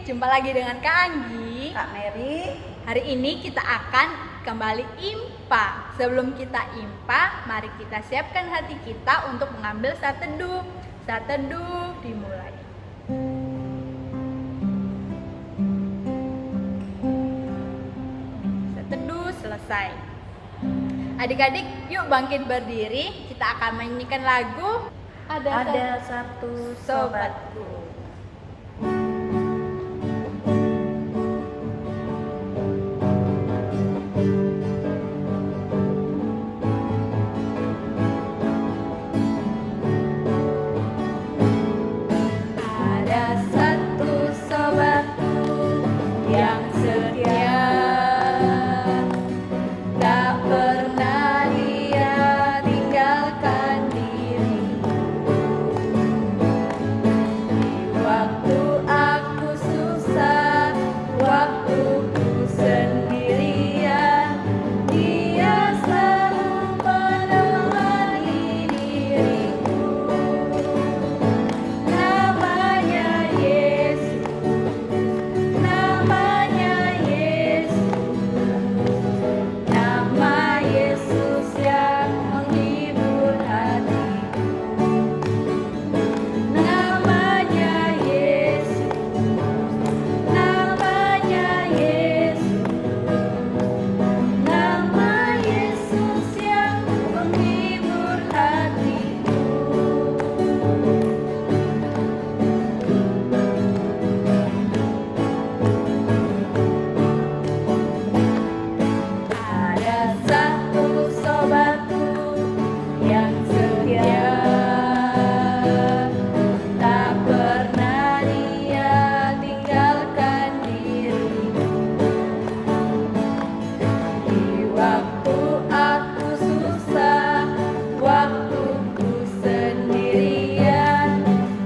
jumpa lagi dengan Kak Anggi, Kak Mary. Hari ini kita akan kembali IMPA. Sebelum kita IMPA, mari kita siapkan hati kita untuk mengambil saat teduh. Saat teduh dimulai. Saat teduh selesai. Adik-adik, yuk bangkit berdiri. Kita akan menyanyikan lagu Ada satu sobatku. Ada satu sobatku yang setia, tak pernah dia tinggalkan diriku. Di waktu aku susah, waktu ku sendirian, dia selalu menemani diriku. Namanya Yesus, namanya Yesus, nama Yesus yang menghibur hatiku. Namanya Yesus, namanya Yesus, nama Yesus yang menghibur hatiku. Ada satu sobatku yang setia, tak pernah dia tinggalkan diriku. Di waktu aku susah, waktu ku sendirian,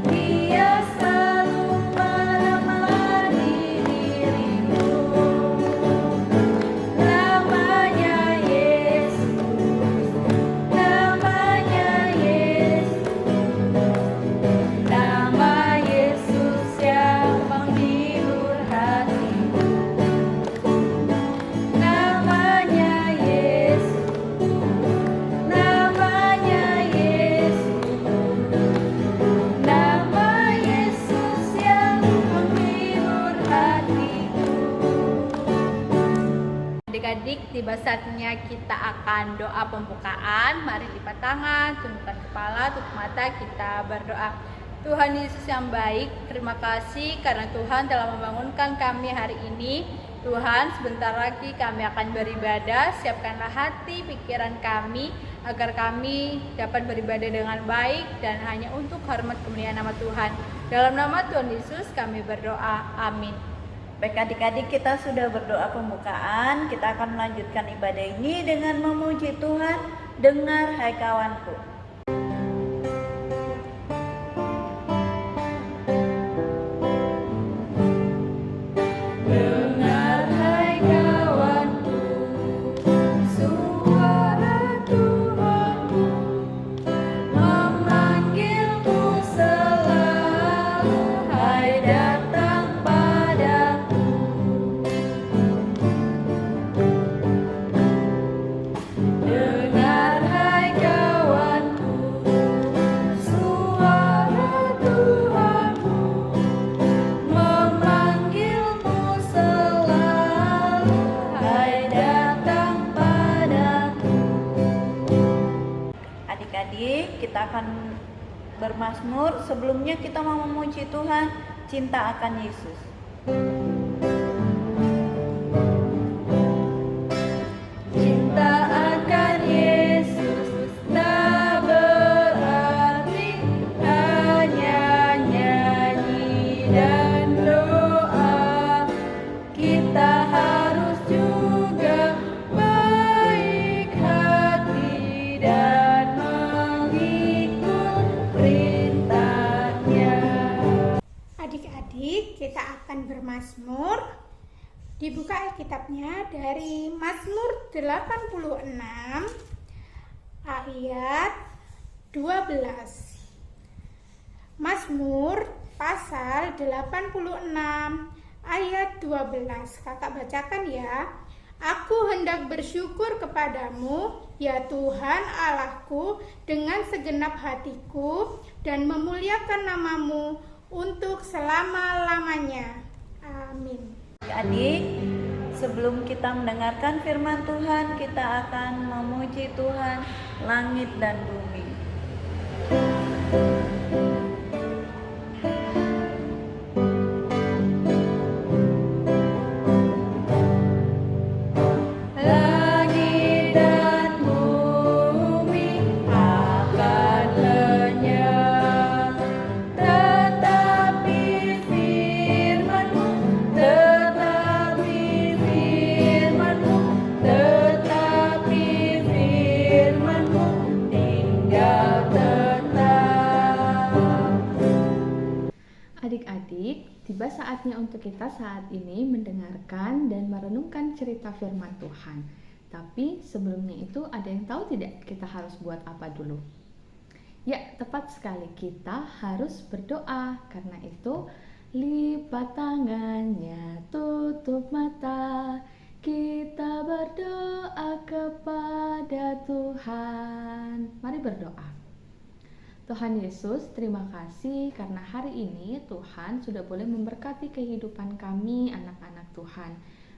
dia selalu menemani diriku. Namanya Yesus, namanya Yesus, nama Yesus yang menghibur hatiku. Namanya Yesus, namanya Yesus, nama Yesus yang menghibur hatiku. Adik-adik, tiba saatnya kita akan doa pembukaan. Mari lipat tangan, tundukkan kepala, tutup mata, kita berdoa. Tuhan Yesus yang baik, terima kasih karena Tuhan telah membangunkan kami hari ini. Tuhan, sebentar lagi kami akan beribadah. Siapkanlah hati, pikiran kami agar kami dapat beribadah dengan baik dan hanya untuk hormat kemuliaan nama Tuhan. Dalam nama Tuhan Yesus kami berdoa. Amin. Baik adik-adik, kita sudah berdoa pembukaan. Kita akan melanjutkan ibadah ini dengan memuji Tuhan. Dengar hai kawanku. Dengar hai kawanku, suara Tuhanku memanggilmu selalu, hai datang padaku. Dengar hai kawanku, suara Tuhanku memanggilmu selalu, hai datang padaku. Adik-adik, kita akan bermazmur. Sebelumnya kita mau memuji Tuhan, cinta akan Yesus. Cinta akan Yesus tak berarti hanya nyanyi dan doa. Kita harus juga baik hati dan mengikut perintahnya. Adik-adik, kita akan bermazmur. Dibuka Alkitabnya dari Mazmur 86 ayat 12. Mazmur pasal 86 ayat 12. Kakak bacakan ya. Aku hendak bersyukur kepadamu, ya Tuhan Allahku, dengan segenap hatiku dan memuliakan namamu untuk selama-lamanya. Amin. Adik, sebelum kita mendengarkan firman Tuhan, kita akan memuji Tuhan langit dan bumi. Langit dan bumi akan lenyap, tetapi firman-Mu, tetapi firman-Mu, tetapi firman-Mu tinggal tetap. Adik-adik, tiba saatnya untuk kita saat ini mendengarkan dan merenungkan cerita firman Tuhan. Tapi sebelumnya itu ada yang tahu tidak kita harus buat apa dulu? Ya, tepat sekali, kita harus berdoa. Karena itu, lipat tangannya, tutup mata, kita berdoa kepada Tuhan. Mari berdoa. Tuhan Yesus, terima kasih karena hari ini Tuhan sudah boleh memberkati kehidupan kami, anak-anak Tuhan.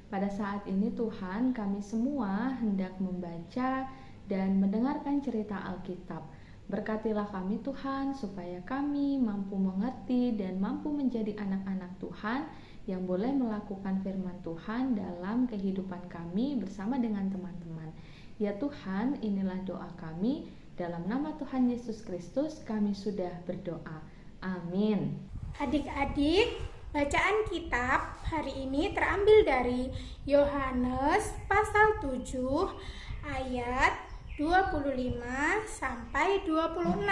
Pada saat ini Tuhan, kami semua hendak membaca dan mendengarkan cerita Alkitab. Berkatilah kami Tuhan, supaya kami mampu mengerti dan mampu menjadi anak-anak Tuhan yang boleh melakukan firman Tuhan dalam kehidupan kami bersama dengan teman-teman. Ya Tuhan, inilah doa kami. Dalam nama Tuhan Yesus Kristus kami sudah berdoa. Amin. Adik-adik, bacaan kitab hari ini terambil dari Yohanes pasal 7 ayat 25 sampai 26.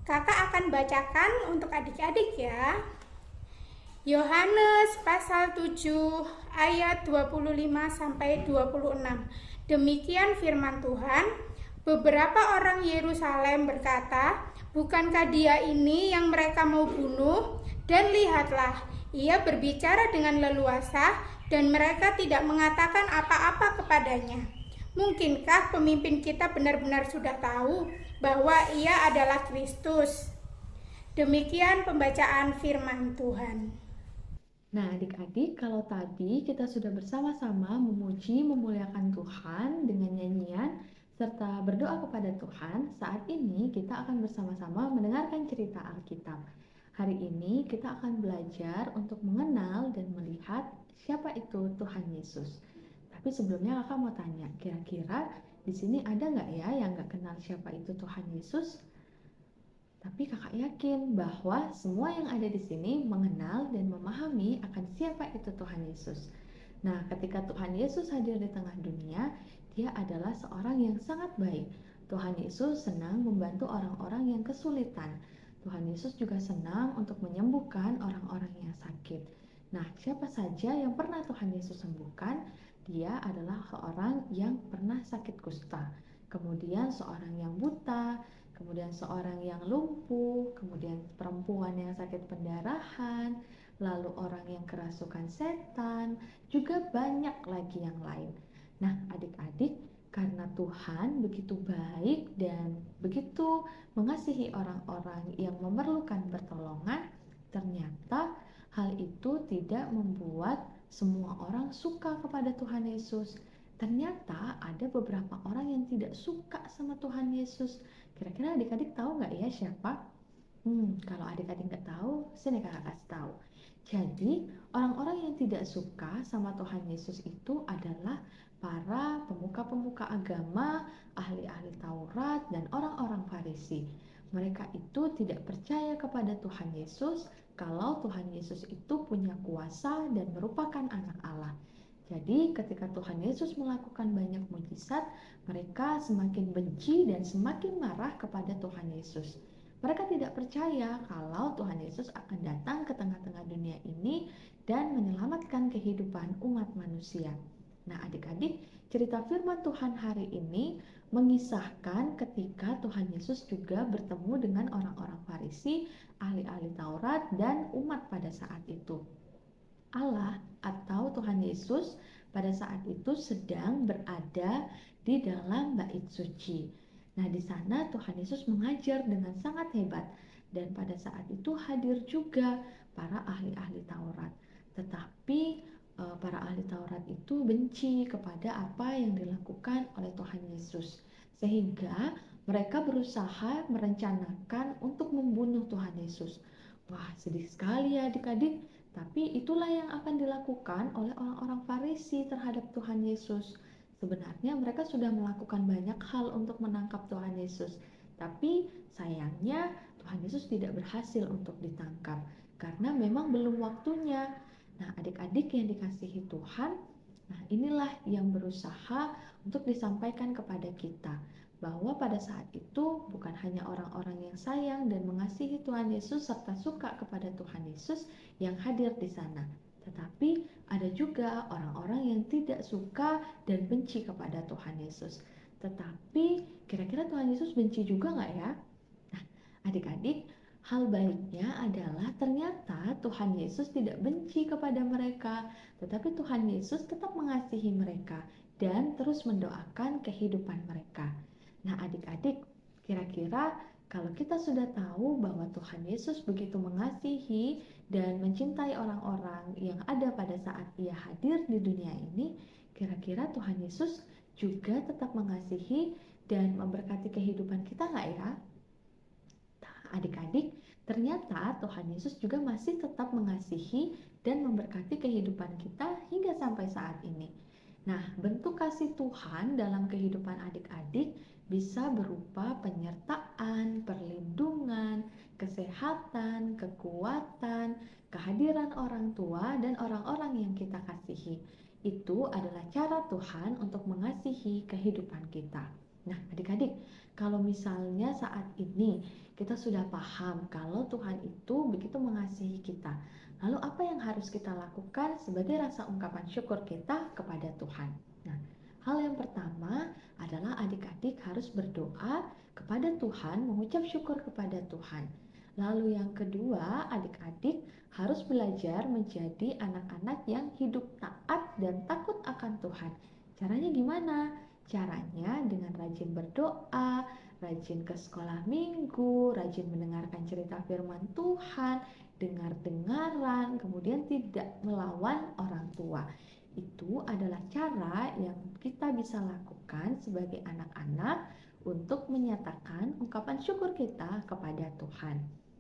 Kakak akan bacakan untuk adik-adik ya. Yohanes pasal 7 ayat 25 sampai 26. Demikian firman Tuhan. Beberapa orang Yerusalem berkata, "Bukankah dia ini yang mereka mau bunuh? Dan lihatlah, ia berbicara dengan leluasa dan mereka tidak mengatakan apa-apa kepadanya. Mungkinkah pemimpin kita benar-benar sudah tahu bahwa ia adalah Kristus?" Demikian pembacaan firman Tuhan. Nah, adik-adik, kalau tadi kita sudah bersama-sama memuji, memuliakan Tuhan dengan nyanyian serta berdoa kepada Tuhan, saat ini kita akan bersama-sama mendengarkan cerita Alkitab. Hari ini kita akan belajar untuk mengenal dan melihat siapa itu Tuhan Yesus. Tapi sebelumnya kakak mau tanya, kira-kira di sini ada nggak ya yang nggak kenal siapa itu Tuhan Yesus? Tapi kakak yakin bahwa semua yang ada di sini mengenal dan memahami akan siapa itu Tuhan Yesus. Nah, ketika Tuhan Yesus hadir di tengah dunia, dia adalah seorang yang sangat baik. Tuhan Yesus senang membantu orang-orang yang kesulitan. Tuhan Yesus juga senang untuk menyembuhkan orang-orang yang sakit. Nah, siapa saja yang pernah Tuhan Yesus sembuhkan? Dia adalah seorang yang pernah sakit kusta, kemudian seorang yang buta, kemudian seorang yang lumpuh, kemudian perempuan yang sakit pendarahan, lalu orang yang kerasukan setan, juga banyak lagi yang lain. Nah, adik-adik, karena Tuhan begitu baik dan begitu mengasihi orang-orang yang memerlukan pertolongan, ternyata hal itu tidak membuat semua orang suka kepada Tuhan Yesus. Ternyata ada beberapa orang yang tidak suka sama Tuhan Yesus. Kira-kira adik-adik tahu nggak ya siapa? Kalau adik-adik nggak tahu, sini kakak kasih tahu. Jadi, orang-orang yang tidak suka sama Tuhan Yesus itu adalah para pemuka-pemuka agama, ahli-ahli Taurat, dan orang-orang Farisi. Mereka itu tidak percaya kepada Tuhan Yesus kalau Tuhan Yesus itu punya kuasa dan merupakan anak Allah. Jadi ketika Tuhan Yesus melakukan banyak mujizat, mereka semakin benci dan semakin marah kepada Tuhan Yesus. Mereka tidak percaya kalau Tuhan Yesus akan datang ke tengah-tengah dunia ini dan menyelamatkan kehidupan umat manusia. Nah, adik-adik, cerita firman Tuhan hari ini mengisahkan ketika Tuhan Yesus juga bertemu dengan orang-orang Farisi, ahli-ahli Taurat dan umat pada saat itu. Allah atau Tuhan Yesus pada saat itu sedang berada di dalam bait suci. Nah, di sana Tuhan Yesus mengajar dengan sangat hebat dan pada saat itu hadir juga para ahli-ahli Taurat. Tetapi para ahli Taurat itu benci kepada apa yang dilakukan oleh Tuhan Yesus, sehingga mereka berusaha merencanakan untuk membunuh Tuhan Yesus. Wah, sedih sekali ya adik-adik, tapi itulah yang akan dilakukan oleh orang-orang Farisi terhadap Tuhan Yesus. Sebenarnya mereka sudah melakukan banyak hal untuk menangkap Tuhan Yesus, tapi sayangnya Tuhan Yesus tidak berhasil untuk ditangkap karena memang belum waktunya. Nah, adik-adik yang dikasihi Tuhan, nah inilah yang berusaha untuk disampaikan kepada kita bahwa pada saat itu bukan hanya orang-orang yang sayang dan mengasihi Tuhan Yesus serta suka kepada Tuhan Yesus yang hadir di sana, tetapi ada juga orang-orang yang tidak suka dan benci kepada Tuhan Yesus. Tetapi kira-kira Tuhan Yesus benci juga nggak ya? Nah, adik-adik, hal baiknya adalah ternyata Tuhan Yesus tidak benci kepada mereka, tetapi Tuhan Yesus tetap mengasihi mereka dan terus mendoakan kehidupan mereka. Nah, adik-adik, kira-kira kalau kita sudah tahu bahwa Tuhan Yesus begitu mengasihi dan mencintai orang-orang yang ada pada saat Ia hadir di dunia ini, kira-kira Tuhan Yesus juga tetap mengasihi dan memberkati kehidupan kita nggak ya? Adik-adik, ternyata Tuhan Yesus juga masih tetap mengasihi dan memberkati kehidupan kita hingga sampai saat ini. Nah, bentuk kasih Tuhan dalam kehidupan adik-adik bisa berupa penyertaan, perlindungan, kesehatan, kekuatan, kehadiran orang tua dan orang-orang yang kita kasihi. Itu adalah cara Tuhan untuk mengasihi kehidupan kita. Nah, adik-adik, kalau misalnya saat ini kita sudah paham kalau Tuhan itu begitu mengasihi kita, lalu apa yang harus kita lakukan sebagai rasa ungkapan syukur kita kepada Tuhan? Nah, hal yang pertama adalah adik-adik harus berdoa kepada Tuhan, mengucap syukur kepada Tuhan. Lalu yang kedua, adik-adik harus belajar menjadi anak-anak yang hidup taat dan takut akan Tuhan. Caranya gimana? Caranya dengan rajin berdoa, rajin ke sekolah minggu, rajin mendengarkan cerita firman Tuhan, dengar-dengaran, kemudian tidak melawan orang tua. Itu adalah cara yang kita bisa lakukan sebagai anak-anak untuk menyatakan ungkapan syukur kita kepada Tuhan.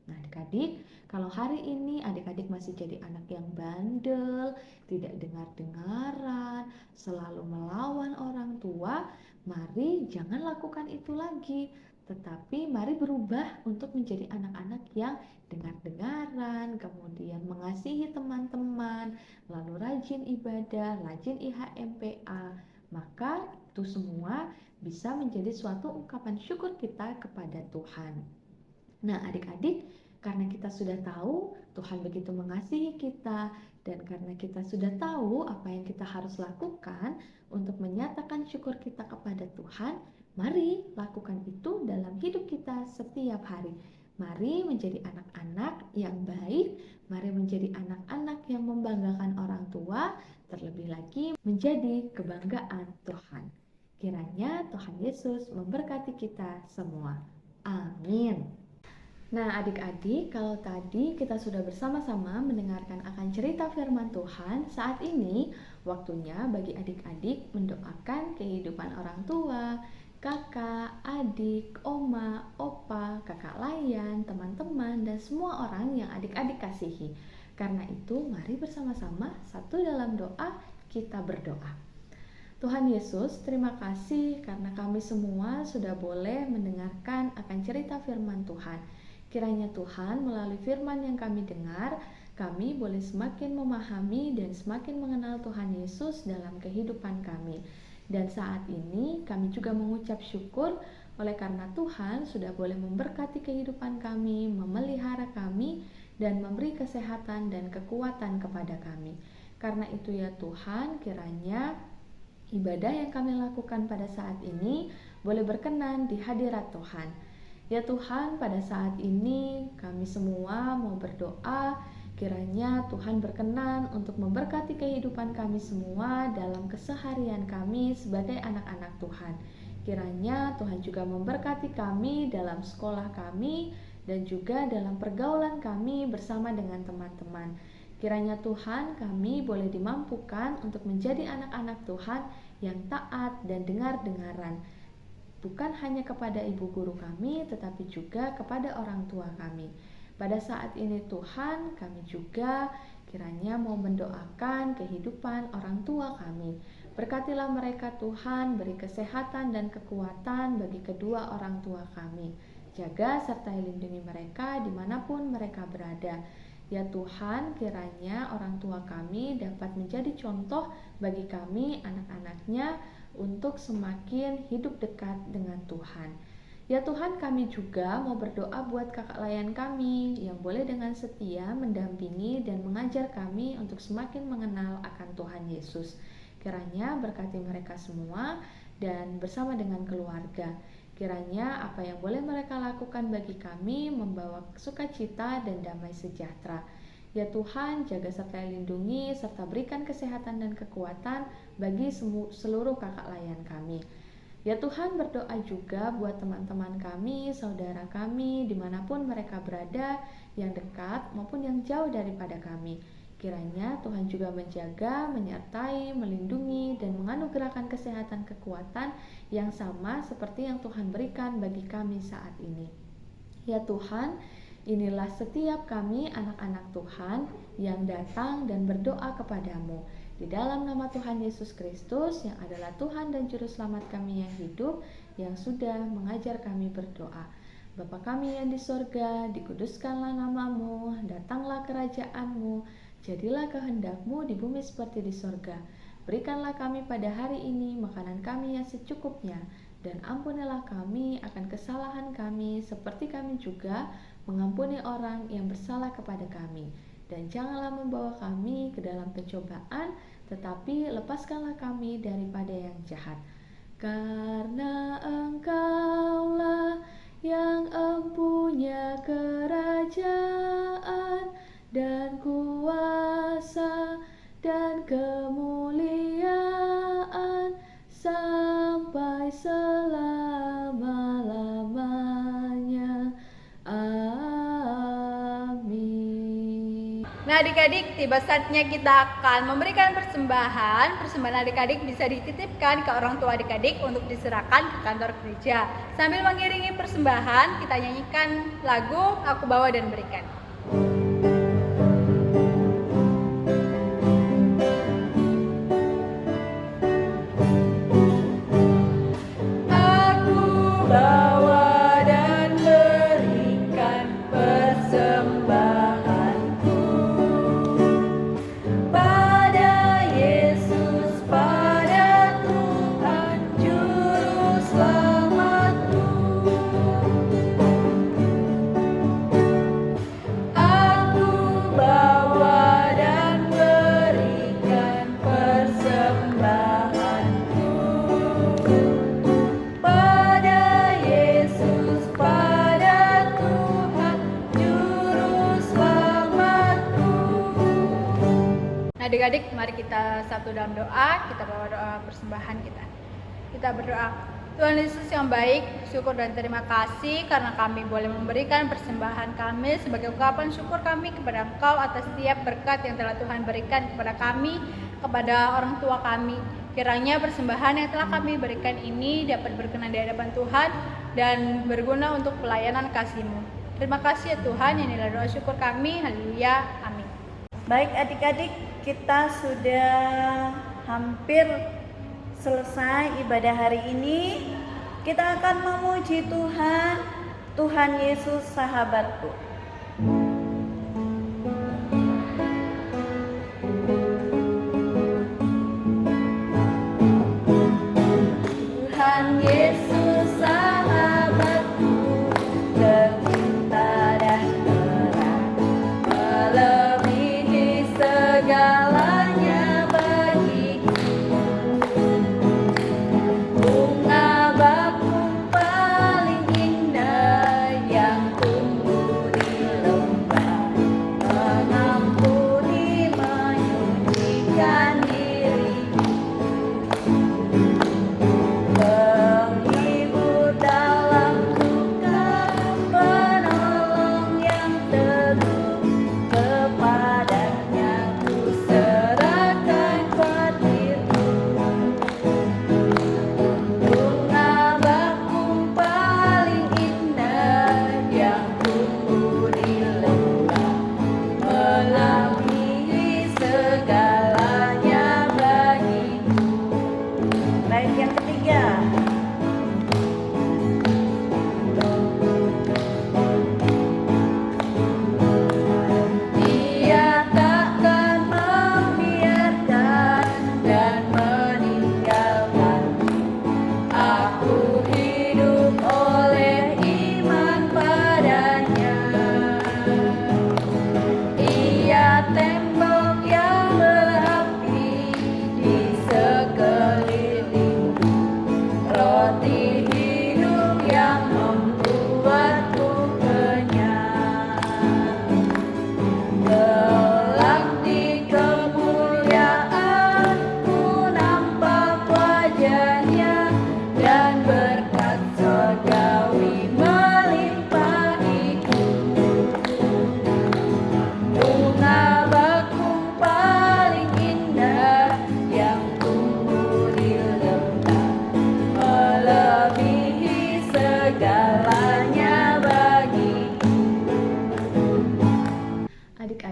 Nah, adik-adik, kalau hari ini adik-adik masih jadi anak yang bandel, tidak dengar-dengaran, selalu melawan orang tua, mari jangan lakukan itu lagi. Tetapi mari berubah untuk menjadi anak-anak yang dengar-dengaran, kemudian mengasihi teman-teman, lalu rajin ibadah, rajin IHMPA. Maka itu semua bisa menjadi suatu ungkapan syukur kita kepada Tuhan. Nah, adik-adik, karena kita sudah tahu Tuhan begitu mengasihi kita dan karena kita sudah tahu apa yang kita harus lakukan untuk menyatakan syukur kita kepada Tuhan, mari lakukan itu dalam hidup kita setiap hari. Mari menjadi anak-anak yang baik, mari menjadi anak-anak yang membanggakan orang tua, terlebih lagi menjadi kebanggaan Tuhan. Kiranya Tuhan Yesus memberkati kita semua. Amin. Nah, adik-adik, kalau tadi kita sudah bersama-sama mendengarkan akan cerita firman Tuhan, saat ini waktunya bagi adik-adik mendoakan kehidupan orang tua, kakak, adik, oma, opa, kakak layan, teman-teman, dan semua orang yang adik-adik kasihi. Karena itu, mari bersama-sama satu dalam doa kita berdoa. Tuhan Yesus, terima kasih karena kami semua sudah boleh mendengarkan akan cerita firman Tuhan. Kiranya Tuhan melalui firman yang kami dengar, kami boleh semakin memahami dan semakin mengenal Tuhan Yesus dalam kehidupan kami. Dan saat ini kami juga mengucap syukur oleh karena Tuhan sudah boleh memberkati kehidupan kami, memelihara kami, dan memberi kesehatan dan kekuatan kepada kami. Karena itu ya Tuhan, kiranya ibadah yang kami lakukan pada saat ini boleh berkenan di hadirat Tuhan. Ya Tuhan, pada saat ini kami semua mau berdoa, kiranya Tuhan berkenan untuk memberkati kehidupan kami semua dalam keseharian kami sebagai anak-anak Tuhan. Kiranya Tuhan juga memberkati kami dalam sekolah kami dan juga dalam pergaulan kami bersama dengan teman-teman. Kiranya Tuhan, kami boleh dimampukan untuk menjadi anak-anak Tuhan yang taat dan dengar-dengaran, bukan hanya kepada ibu guru kami, tetapi juga kepada orang tua kami. Pada saat ini Tuhan, kami juga kiranya mau mendoakan kehidupan orang tua kami. Berkatilah mereka Tuhan, beri kesehatan dan kekuatan bagi kedua orang tua kami. Jaga serta lindungi mereka dimanapun mereka berada. Ya Tuhan, kiranya orang tua kami dapat menjadi contoh bagi kami, anak-anaknya, untuk semakin hidup dekat dengan Tuhan. Ya Tuhan, kami juga mau berdoa buat kakak layan kami yang boleh dengan setia mendampingi dan mengajar kami untuk semakin mengenal akan Tuhan Yesus. Kiranya berkati mereka semua dan bersama dengan keluarga. Kiranya apa yang boleh mereka lakukan bagi kami membawa sukacita dan damai sejahtera. Ya Tuhan, jaga serta lindungi serta berikan kesehatan dan kekuatan bagi seluruh kakak layan kami. Ya Tuhan, berdoa juga buat teman-teman kami, saudara kami, dimanapun mereka berada, yang dekat maupun yang jauh daripada kami. Kiranya Tuhan juga menjaga, menyertai, melindungi, dan menganugerahkan kesehatan kekuatan yang sama seperti yang Tuhan berikan bagi kami saat ini. Ya Tuhan, inilah setiap kami anak-anak Tuhan yang datang dan berdoa kepadamu. Di dalam nama Tuhan Yesus Kristus yang adalah Tuhan dan Juru Selamat kami yang hidup, yang sudah mengajar kami berdoa. Bapa kami yang di sorga, dikuduskanlah namamu, datanglah kerajaanmu, jadilah kehendakmu di bumi seperti di sorga. Berikanlah kami pada hari ini makanan kami yang secukupnya, dan ampunilah kami akan kesalahan kami, seperti kami juga mengampuni orang yang bersalah kepada kami. Dan janganlah membawa kami ke dalam pencobaan, tetapi lepaskanlah kami daripada yang jahat. Karena Engkaulah yang empunya kerajaan dan kuasa dan kemuliaan sampai selama-lamanya. Amin. Nah adik-adik, tiba saatnya kita akan memberikan persembahan. Persembahan adik-adik bisa dititipkan ke orang tua adik-adik untuk diserahkan ke kantor gereja. Sambil mengiringi persembahan, kita nyanyikan lagu Aku Bawa dan Berikan. Adik-adik, mari kita satu dalam doa, kita bawa doa persembahan kita. Kita berdoa. Tuhan Yesus yang baik, syukur dan terima kasih karena kami boleh memberikan persembahan kami sebagai ungkapan syukur kami kepada Engkau atas setiap berkat yang telah Tuhan berikan kepada kami, kepada orang tua kami. Kiranya persembahan yang telah kami berikan ini dapat berkenan di hadapan Tuhan dan berguna untuk pelayanan kasih-Mu. Terima kasih ya Tuhan, inilah doa syukur kami. Haleluya. Amin. Baik adik-adik, kita sudah hampir selesai ibadah hari ini. Kita akan memuji Tuhan, Tuhan Yesus sahabatku. Tuhan Yesus sahabatku, tercinta dan terang, melebihi segalanya bagiku. Bunga bakung paling indah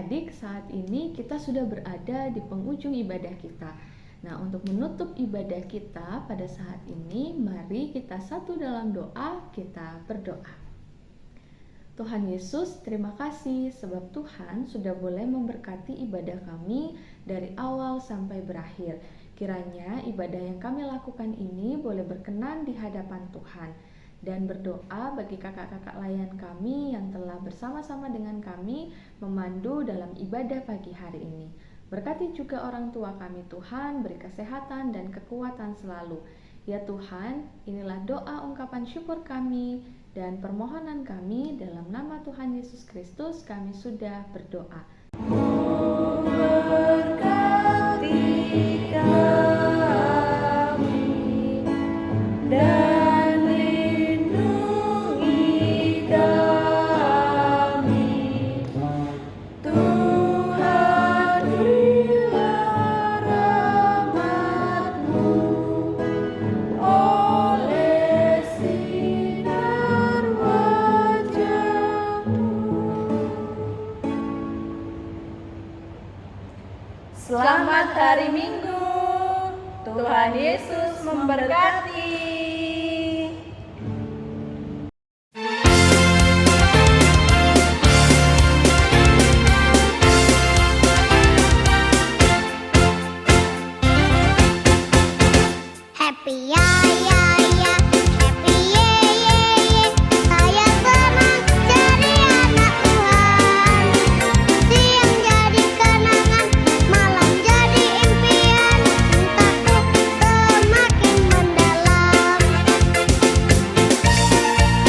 adik-adik, saat ini kita sudah berada di penghujung ibadah kita. Nah, untuk menutup ibadah kita pada saat ini, mari kita satu dalam doa, kita berdoa. Tuhan Yesus, terima kasih sebab Tuhan sudah boleh memberkati ibadah kami dari awal sampai berakhir. Kiranya ibadah yang kami lakukan ini boleh berkenan di hadapan Tuhan. Dan berdoa bagi kakak-kakak layan kami yang telah bersama-sama dengan kami memandu dalam ibadah pagi hari ini. Berkati juga orang tua kami Tuhan, beri kesehatan dan kekuatan selalu. Ya Tuhan, inilah doa ungkapan syukur kami dan permohonan kami dalam nama Tuhan Yesus Kristus kami sudah berdoa. Berkati kami dan lindungi kami, Tuhan berilah rahmat-Mu oleh sinar wajah-Mu. Selamat hari Minggu. Tuhan Yesus memberkati.